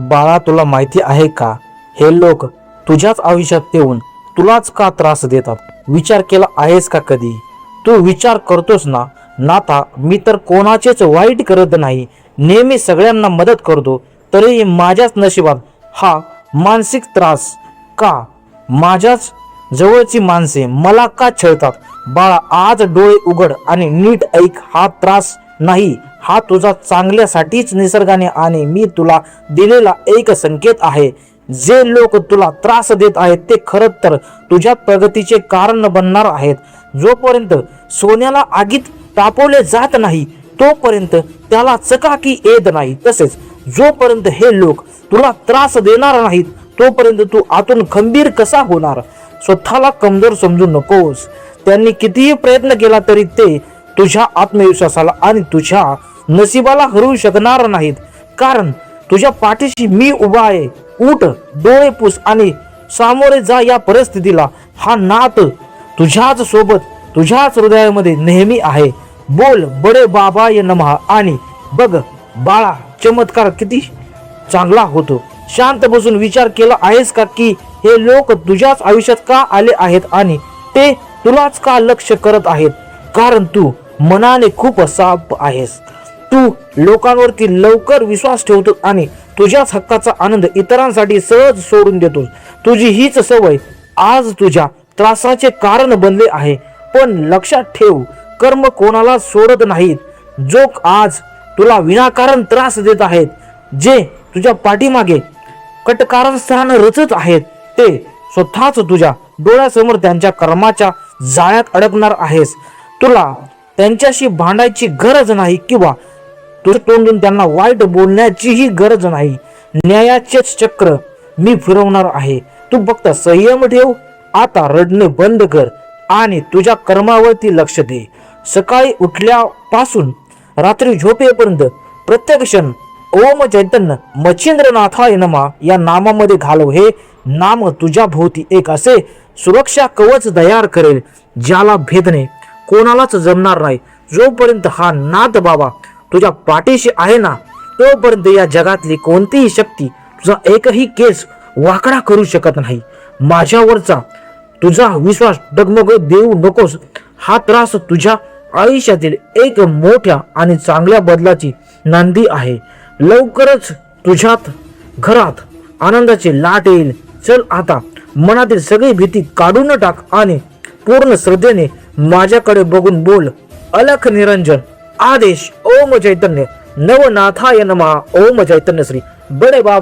बाळा, तुला माहिती आहे का, हे लोक तुझ्याच आयुष्यात येऊन तुलाच का त्रास देतात? विचार केला आहेस का कधी? तू विचार करतोस ना? नाता मी तर कोणाचेच वाईट करत नाही, नेहमी सगळ्यांना मदत करतो, तरी माझ्याच नशिबात हा मानसिक त्रास का? माझ्याच जवळची माणसे मला का छळतात? बाळा, आज डोळे उघड आणि नीट ऐक. हा त्रास नाही, हा तुझा चांगल्यासाठीच निसर्गाने आणि मी तुला दिलेला एक संकेत आहे. जे लोक तुला त्रास देत आहेत ते खरं तर तुझ्या प्रगतीचे कारण बनणार आहेत. जोपर्यंत सोन्याला आगीत तापवले जात नाही तोपर्यंत त्याला चकाकी येत नाही. तसेच जोपर्यंत हे लोक तुला त्रास देणार नाहीत तोपर्यंत तू आतून खंबीर कसा होणार? स्वतःला कमजोर समजू नकोस. त्यांनी कितीही प्रयत्न केला तरी ते तुझ्या आत्मविश्वासाला आणि तुझ्या नशिबाला हरवू शकणार नाहीत, कारण तुझ्या पाठीशी मी उभा आहे. उठ, डोळे पुस आणि सामोरे जा या परिस्थितीला. हा नाथ तुझ्याच सोबत, तुझ्याच हृदयामध्ये नेहमी आहे. बोल बडे बाबाय नमः आणि बघ बाळा, चमत्कार किती चांगला होतो. शांत बसून विचार केला आहेस का की हे लोक तुझ्याच आयुष्यात का आले आहेत आणि ते तुलाच का लक्ष करत आहेत? कारण तू मनाने खूप साफ आहेस. तू लोकांवरती लवकर विश्वास ठेवतो आणि तुझ्याच हक्काचा आनंद इतरांसाठी सहज सोडून देतोस. तुझी हीच सवय आज तुझ्या त्रासाचे कारण बनले आहे. पण लक्षात ठेव, कर्म कोणाला सोडत नाहीत. जो आज तुला विनाकारण त्रास देत आहेत, जे तुझ्या पाठीमागे कटकारस्थान रचत आहेत, ते स्वतःच तुझ्या डोळ्यासमोर त्यांच्या कर्माच्या जाळ्यात अडकणार आहेस. तुला त्यांच्याशी भांडायची गरज नाही किंवा तुझ्या तोंडून त्यांना वाईट बोलण्याचीही गरज नाही. न्यायाचेच चक्र मी फिरवणार आहे. तू फक्त संयम ठेव. आता रडणे बंद कर आणि तुझ्या कर्मावरती लक्ष दे. सकाळी उठल्यापासून रात्री झोपेपर्यंत प्रत्येक क्षण ओम चैतन्य मच्छिंद्रनाथाय नमः या नामामध्ये घालव. हे नाम तुझ्या भोवती एक असे सुरक्षा कवच तयार करेल ज्याला भेदणे कोणालाच जमणार नाही. जोपर्यंत हा नाथ बाबा तुझ्या पाठीशी आहे ना, तोपर्यंत या जगातली कोणतीही शक्ती तुझा एकही केस वाकडा करू शकत नाही. माझ्यावरचा तुझा विश्वास डगमगू देऊ नकोस. हा त्रास तुझ्या आयुष्यातील एक मोठ्या आणि चांगल्या बदलाची नांदी आहे. लवकरच तुझ्यात घरात आनंदाची लाट येईल. चल आता मनातील सगळी भीती काढून टाक आणि पूर्ण श्रद्धेने माझ्याकडे बघून बोल, अलख निरंजन आदेश ओम चैतन्य नवनाथाय नमः. ओम चैतन्य श्री बडे बाबा